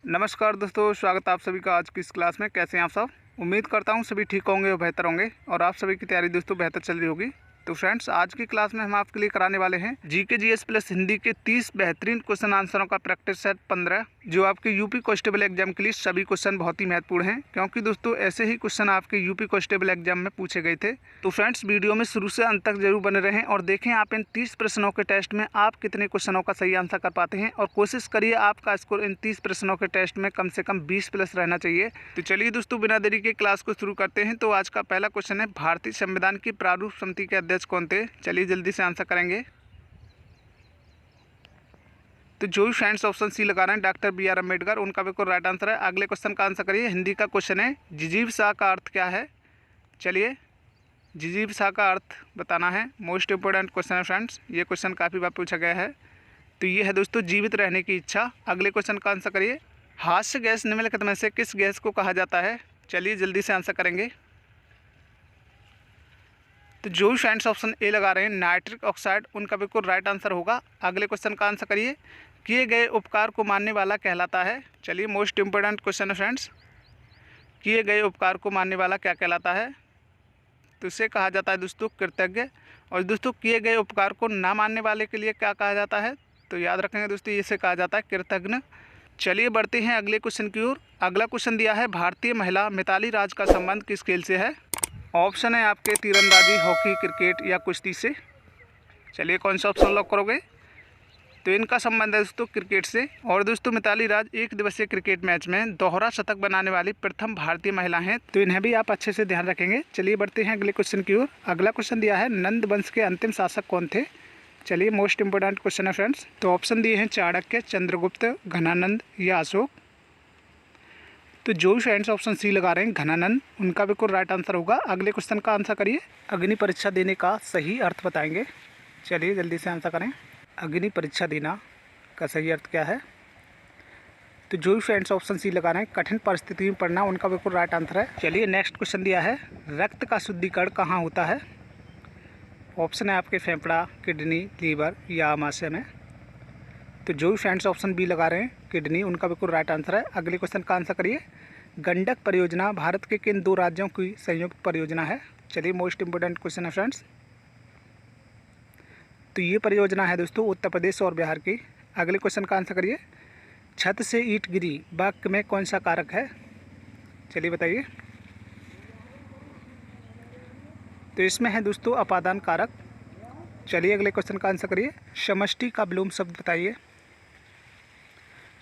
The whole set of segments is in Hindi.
नमस्कार दोस्तों, स्वागत है आप सभी का आज की इस क्लास में। कैसे हैं आप सब? उम्मीद करता हूं सभी ठीक होंगे और बेहतर होंगे और आप सभी की तैयारी दोस्तों बेहतर चल रही होगी। तो फ्रेंड्स, आज की क्लास में हम आपके लिए कराने वाले हैं जीके जीएस प्लस हिंदी के 30 बेहतरीन क्वेश्चन आंसरों का प्रैक्टिस सेट 15, जो आपके यूपी कांस्टेबल एग्जाम के लिए सभी क्वेश्चन बहुत ही महत्वपूर्ण हैं, क्योंकि दोस्तों ऐसे ही क्वेश्चन आपके यूपी कांस्टेबल एग्जाम में पूछे गए थे। तो फ्रेंड्स, वीडियो में शुरू से अंत तक जरूर बने रहें और देखें आप इन 30 प्रश्नों के टेस्ट में आप कितने क्वेश्चनों का सही आंसर कर पाते हैं, और कोशिश करिए आपका स्कोर इन 30 प्रश्नों के टेस्ट में कम से कम 20 प्लस रहना चाहिए। तो चलिए दोस्तों, बिना देरी के क्लास को शुरू करते हैं। तो आज का पहला क्वेश्चन है, भारतीय संविधान की प्रारूप समिति के अध्यक्ष कौन थे? चलिए जल्दी से आंसर करेंगे। तो जो भी फ्रेंड्स ऑप्शन सी लगा रहे हैं, डॉक्टर बी.आर. अम्बेडकर, उनका बिल्कुल राइट आंसर है। अगले क्वेश्चन का आंसर करिए। हिंदी का क्वेश्चन है, जिजीविका का अर्थ क्या है? चलिए, जिजीविका का अर्थ बताना है। मोस्ट इंपोर्टेंट क्वेश्चन है फ्रेंड्स, ये क्वेश्चन काफ़ी बार पूछा गया है। तो ये है दोस्तों, जीवित रहने की इच्छा। अगले क्वेश्चन का आंसर करिए। हास्य गैस निम्नलिखित में से किस गैस को कहा जाता है? चलिए जल्दी से आंसर करेंगे। तो जो भी फ्रेंड्स ऑप्शन ए लगा रहे हैं, नाइट्रिक ऑक्साइड, उनका बिल्कुल राइट आंसर होगा। अगले क्वेश्चन का आंसर करिए। किए गए उपकार को मानने वाला कहलाता है? चलिए, मोस्ट इंपोर्टेंट क्वेश्चन है फ्रेंड्स, किए गए उपकार को मानने वाला क्या कहलाता है? तो इसे कहा जाता है दोस्तों कृतज्ञ। और दोस्तों, किए गए उपकार को ना मानने वाले के लिए क्या कहा जाता है? तो याद रखेंगे दोस्तों, इसे कहा जाता है कृतज्ञ। चलिए बढ़ते हैं अगले क्वेश्चन की ओर। अगला क्वेश्चन दिया है, भारतीय महिला मिताली राज का संबंध किस खेल से है? ऑप्शन है आपके तीरंदाजी, हॉकी, क्रिकेट या कुश्ती से। चलिए कौन सा ऑप्शन लॉक करोगे? तो इनका संबंध है दोस्तों क्रिकेट से। और दोस्तों, मिताली राज एक दिवसीय क्रिकेट मैच में दोहरा शतक बनाने वाली प्रथम भारतीय महिला हैं, तो इन्हें भी आप अच्छे से ध्यान रखेंगे। चलिए बढ़ते हैं अगले क्वेश्चन की ओर। अगला क्वेश्चन दिया है, नंद वंश के अंतिम शासक कौन थे? चलिए, मोस्ट इंपोर्टेंट क्वेश्चन है फ्रेंड्स। तो ऑप्शन दिए हैं चाणक्य, चंद्रगुप्त, घनानंद या अशोक। तो जो भी फ्रेंड्स ऑप्शन सी लगा रहे हैं घनानंद, उनका बिल्कुल राइट आंसर होगा। अगले क्वेश्चन का आंसर करिए। अग्नि परीक्षा देने का सही अर्थ बताएंगे। चलिए जल्दी से आंसर करें। अग्नि परीक्षा देना का सही अर्थ क्या है? तो जो भी फ्रेंड्स ऑप्शन सी लगा रहे हैं कठिन परिस्थिति में पढ़ना, उनका बिल्कुल राइट आंसर है। चलिए नेक्स्ट क्वेश्चन दिया है, रक्त का शुद्धिकरण कहाँ होता है? ऑप्शन है आपके फेफड़ा, किडनी, लीवर या आमाशय में। तो जो भी फ्रेंड्स ऑप्शन बी लगा रहे हैं किडनी, उनका बिल्कुल राइट आंसर है। अगले क्वेश्चन का आंसर करिए। गंडक परियोजना भारत के किन दो राज्यों की संयुक्त परियोजना है? चलिए, मोस्ट इंपोर्टेंट क्वेश्चन है फ्रेंड्स। तो ये परियोजना है दोस्तों उत्तर प्रदेश और बिहार की। अगले क्वेश्चन का आंसर करिए। छत से ईंट गिरी वाक्य में कौन सा कारक है? चलिए बताइए। तो इसमें है दोस्तों अपादान कारक। चलिए अगले क्वेश्चन का आंसर करिए। समष्टि का विलोम शब्द बताइए।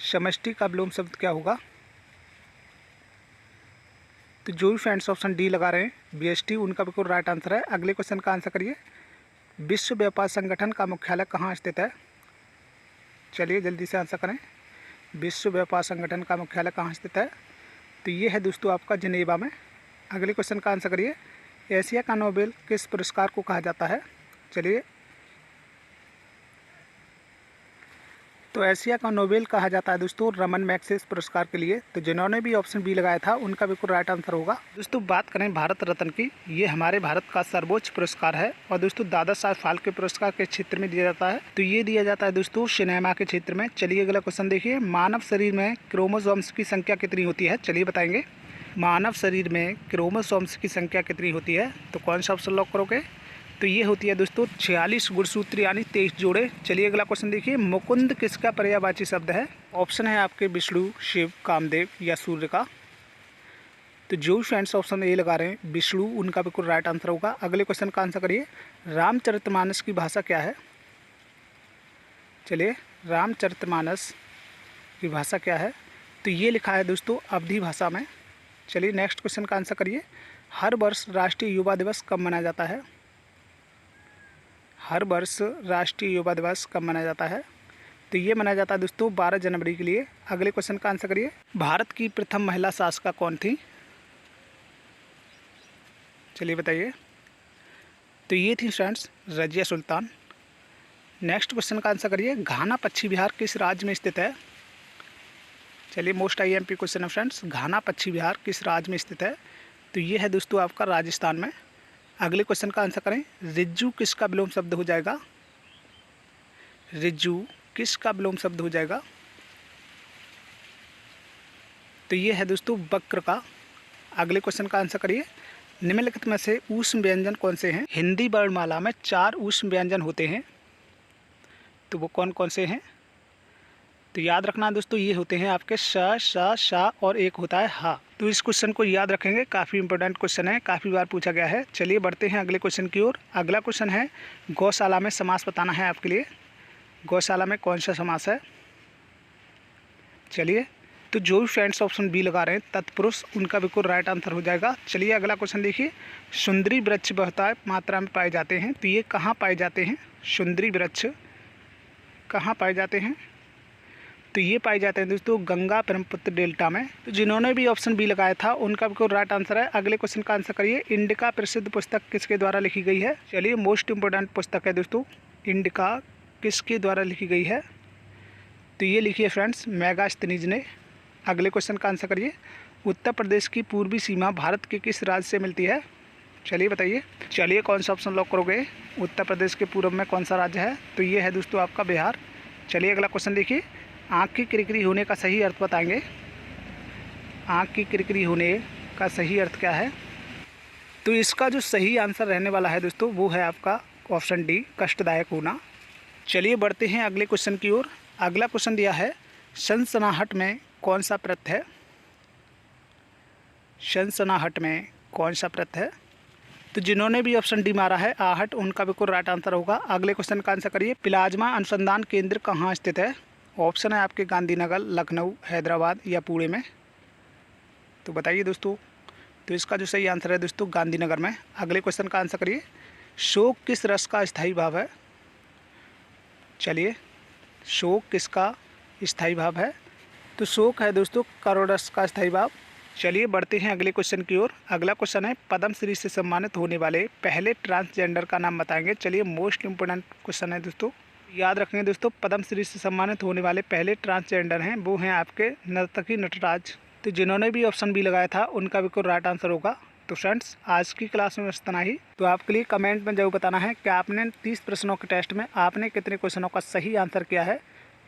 समष्टि का विलोम शब्द क्या होगा? तो जो भी फ्रेंड्स ऑप्शन डी लगा रहे हैं बीएसटी, उनका बिल्कुल राइट आंसर है। अगले क्वेश्चन का आंसर करिए। विश्व व्यापार संगठन का मुख्यालय कहाँ स्थित है? चलिए जल्दी से आंसर करें। विश्व व्यापार संगठन का मुख्यालय कहाँ स्थित है? तो ये है दोस्तों आपका जिनेवा में। अगले क्वेश्चन का आंसर करिए। एशिया का नोबेल किस पुरस्कार को कहा जाता है? चलिए, तो एशिया का नोबेल कहा जाता है दोस्तों रमन मैग्सेसे पुरस्कार के लिए। तो जिन्होंने भी ऑप्शन बी लगाया था, उनका बिल्कुल राइट आंसर होगा। दोस्तों बात करें भारत रत्न की, ये हमारे भारत का सर्वोच्च पुरस्कार है और दोस्तों दादा साहब फाल्के पुरस्कार के क्षेत्र में दिया जाता है। तो ये दिया जाता है दोस्तों सिनेमा के क्षेत्र में। चलिए अगला क्वेश्चन देखिए। मानव शरीर में क्रोमोसोम्स की संख्या कितनी होती है? चलिए बताएंगे। मानव शरीर में क्रोमोसोम्स की संख्या कितनी होती है? तो कौन सा ऑप्शन लॉक करोगे? तो ये होती है दोस्तों 46 गुणसूत्र यानी 23 जोड़े। चलिए अगला क्वेश्चन देखिए। मुकुंद किसका पर्यायवाची शब्द है? ऑप्शन है आपके विष्णु, शिव, कामदेव या सूर्य का। तो जो फ्रेंड्स ऑप्शन ए लगा रहे हैं विष्णु, उनका बिल्कुल राइट आंसर होगा। अगले क्वेश्चन का आंसर करिए। रामचरितमानस की भाषा क्या है? चलिए, रामचरितमानस की भाषा क्या है? तो ये लिखा है दोस्तों अवधी भाषा में। चलिए नेक्स्ट क्वेश्चन का आंसर करिए। हर वर्ष राष्ट्रीय युवा दिवस कब मनाया जाता है? हर वर्ष राष्ट्रीय युवा दिवस कब मनाया जाता है? तो ये मनाया जाता है दोस्तों 12 जनवरी के लिए। अगले क्वेश्चन का आंसर करिए। भारत की प्रथम महिला शासिका कौन थी? चलिए बताइए। तो ये थी friends Razia Sultan. Next question का आंसर करिए। घाना पश्चिमी बिहार किस राज्य में स्थित है? चलिए, मोस्ट आईएमपी क्वेश्चन है फ्रेंड्स। घाना पश्चिमी बिहार किस राज्य में स्थित है? तो ये है दोस्तों आपका राजस्थान में। अगले क्वेश्चन का आंसर करें। रिज्जू किसका विलोम शब्द हो जाएगा? रिज्जू किसका विलोम शब्द हो जाएगा? तो ये है दोस्तों वक्र का। अगले क्वेश्चन का आंसर करिए। निम्नलिखित में से ऊष्म व्यंजन कौन से हैं? हिंदी वर्णमाला में 4 ऊष्म व्यंजन होते हैं, तो वो कौन कौन से हैं? तो याद रखना दोस्तों, ये होते हैं आपके श, श, श और एक होता है हा। तो इस क्वेश्चन को याद रखेंगे, काफ़ी इंपॉर्टेंट क्वेश्चन है, काफ़ी बार पूछा गया है। चलिए बढ़ते हैं अगले क्वेश्चन की ओर। अगला क्वेश्चन है गौशाला में समास बताना है आपके लिए। गौशाला में कौन सा समास है? चलिए, तो जो भी फ्रेंड्स ऑप्शन बी लगा रहे हैं तत्पुरुष, उनका बिल्कुल राइट आंसर हो जाएगा। चलिए अगला क्वेश्चन देखिए। सुंदरी वृक्ष बहुतायत मात्रा में पाए जाते हैं, तो ये कहाँ पाए जाते हैं? सुंदरी वृक्ष कहाँ पाए जाते हैं? तो ये पाए जाते हैं दोस्तों गंगा ब्रह्मपुत्र डेल्टा में। तो जिन्होंने भी ऑप्शन बी लगाया था उनका बिल्कुल राइट आंसर है। अगले क्वेश्चन का आंसर करिए। इंडिका प्रसिद्ध पुस्तक किसके द्वारा लिखी गई है? चलिए, मोस्ट इंपोर्टेंट पुस्तक है दोस्तों। इंडिका किसके द्वारा लिखी गई है? तो ये लिखी है फ्रेंड्स मेगास्थनीज ने। अगले क्वेश्चन का आंसर करिए। उत्तर प्रदेश की पूर्वी सीमा भारत के किस राज्य से मिलती है? चलिए बताइए। चलिए, कौन सा ऑप्शन लॉक करोगे? उत्तर प्रदेश के पूर्व में कौन सा राज्य है? तो ये है दोस्तों आपका बिहार। चलिए अगला क्वेश्चन देखिए। आँख की किरकिरी होने का सही अर्थ बताएंगे। आँख की किरकिरी होने का सही अर्थ क्या है? तो इसका जो सही आंसर रहने वाला है दोस्तों वो है आपका ऑप्शन डी, कष्टदायक होना। चलिए बढ़ते हैं अगले क्वेश्चन की ओर। अगला क्वेश्चन दिया है सनसनाहट में कौन सा प्रत्यय है? सनसनाहट में कौन सा प्रत्यय है? तो जिन्होंने भी ऑप्शन डी मारा है आहट, उनका बिल्कुल राइट आंसर होगा। अगले क्वेश्चन का आंसर करिए। प्लाज्मा अनुसंधान केंद्र कहाँ स्थित है? ऑप्शन है आपके गांधीनगर, लखनऊ, हैदराबाद या पुणे में। तो बताइए दोस्तों। तो इसका जो सही आंसर है दोस्तों गांधीनगर में। अगले क्वेश्चन का आंसर करिए। शोक किस रस का स्थायी भाव है? चलिए, शोक किसका स्थायी भाव है? तो शोक है दोस्तों करोड़रस का स्थायी भाव। चलिए बढ़ते हैं अगले क्वेश्चन की ओर। अगला क्वेश्चन है पद्मश्री से सम्मानित होने वाले पहले ट्रांसजेंडर का नाम बताएंगे। चलिए, मोस्ट इंपोर्टेंट क्वेश्चन है दोस्तों, याद रखेंगे दोस्तों। पद्मश्री से सम्मानित होने वाले पहले ट्रांसजेंडर हैं वो हैं आपके नर्तकी नटराज। तो जिन्होंने भी ऑप्शन बी लगाया था उनका बिल्कुल राइट आंसर होगा। तो फ्रेंड्स, आज की क्लास में बस इतना ही। तो आपके लिए कमेंट में जरूर बताना है कि आपने 30 प्रश्नों के टेस्ट में आपने कितने क्वेश्चनों का सही आंसर किया है।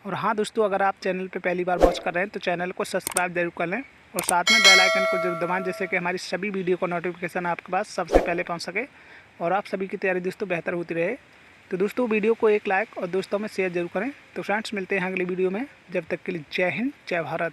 और हाँ दोस्तों, अगर आप चैनल पे पहली बार वॉच कर रहे हैं तो चैनल को सब्सक्राइब जरूर कर लें और साथ में बेल आइकन को जरूर दबाएं, जिससे कि हमारी सभी वीडियो का नोटिफिकेशन आपके पास सबसे पहले पहुँच सके और आप सभी की तैयारी दोस्तों बेहतर होती रहे। तो दोस्तों, वीडियो को एक लाइक और दोस्तों में शेयर जरूर करें। तो फ्रेंड्स, मिलते हैं अगली वीडियो में। जब तक के लिए जय हिंद, जय भारत।